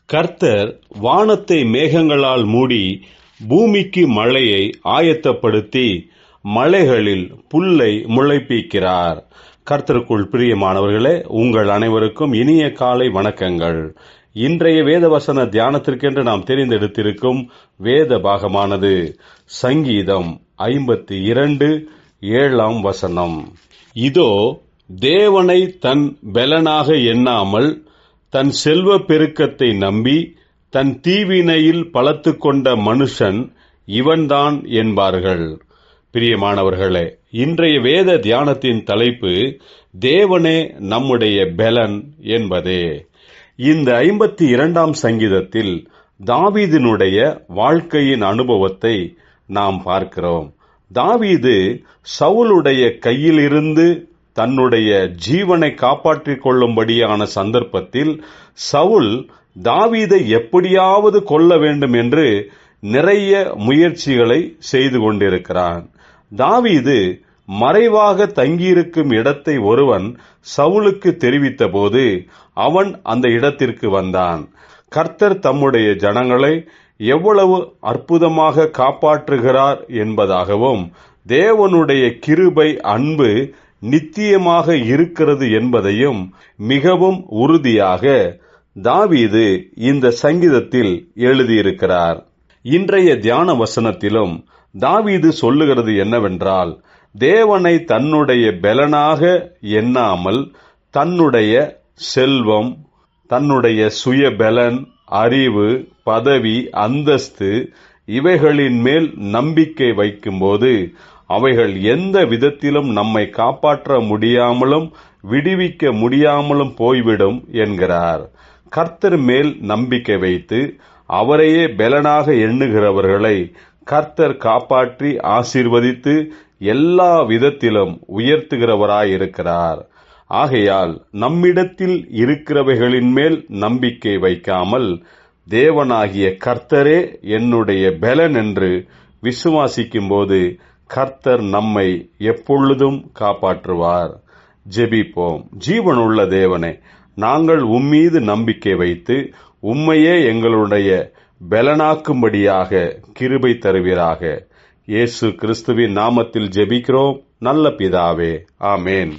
கர்த்தர் வானத்தை மேகங்களால் மூடி பூமிக்கு மழையை ஆயத்தப்படுத்தி மலைகளில் புல்லை முளைப்பிக்கிறார். கர்த்தருக்குள் பிரியமானவர்களே, உங்கள் அனைவருக்கும் இனிய காலை வணக்கங்கள். இன்றைய வேதவசன தியானத்திற்கென்று நாம் தெரிந்தெடுத்திருக்கும் வேத பாகமானது சங்கீதம் 52:7. இதோ, தேவனை தன் பெலனாக எண்ணாமல் தன் செல்வ பெருக்கத்தை நம்பி தன் தீவினையில் பலத்து கொண்ட மனுஷன் இவன்தான் என்பார்கள். பிரியமானவர்களே, இன்றைய வேத தியானத்தின் தலைப்பு தேவனே நம்முடைய பெலன் என்பதே. இந்த 52ஆம் சங்கீதத்தில் தாவீதினுடைய வாழ்க்கையின் அனுபவத்தை நாம் பார்க்கிறோம். தாவீது சவுலுடைய கையிலிருந்து தன்னுடைய ஜீவனை காப்பாற்றிக் கொள்ளும்படியான சந்தர்ப்பத்தில் சவுல் தாவீதை எப்படியாவது கொல்ல வேண்டும் என்று நிறைய முயற்சிகளை செய்து கொண்டிருக்கிறான். தாவீது மறைவாக தங்கியிருக்கும் இடத்தை ஒருவன் சவுலுக்கு தெரிவித்த போது அவன் அந்த இடத்திற்கு வந்தான். கர்த்தர் தம்முடைய ஜனங்களை எவ்வளவு அற்புதமாக காப்பாற்றுகிறார் என்பதாகவும் தேவனுடைய கிருபை அன்பு நித்தியமாக இருக்கிறது என்பதையும் மிகவும் உறுதியாக தாவீது இந்த சங்கீதத்தில் எழுதியிருக்கிறார். இன்றைய தியான வசனத்திலும் தாவீது சொல்லுகிறது என்னவென்றால், தேவனை தன்னுடைய பெலனாக எண்ணாமல் தன்னுடைய செல்வம், தன்னுடைய சுய பெலன், அறிவு, பதவி, அந்தஸ்து இவைகளின் மேல் நம்பிக்கை வைக்கும்போது அவைகள் எந்த விதத்திலும் நம்மை காப்பாற்ற முடியாமலும் விடுவிக்க முடியாமலும் போய்விடும் என்கிறார். கர்த்தர் மேல் நம்பிக்கை வைத்து அவரையே பெலனாக எண்ணுகிறவர்களை கர்த்தர் காப்பாற்றி ஆசீர்வதித்து எல்லா விதத்திலும் உயர்த்துகிறவராயிருக்கிறார். ஆகையால் நம்மிடத்தில் இருக்கிறவைகளின் மேல் நம்பிக்கை வைக்காமல் தேவனாகிய கர்த்தரே என்னுடைய பெலன் என்று விசுவாசிக்கும் போது கர்த்தர் நம்மை எப்பொழுதும் காப்பாற்றுவார். ஜெபிப்போம். ஜீவனுள்ள தேவனே, நாங்கள் உம்மீது நம்பிக்கை வைத்து உம்மையே எங்களுடைய பெலனாக்கும்படியாக கிருபை தருவீராக. இயேசு கிறிஸ்துவின் நாமத்தில் ஜெபிக்கிறோம் நல்ல பிதாவே, ஆமேன்.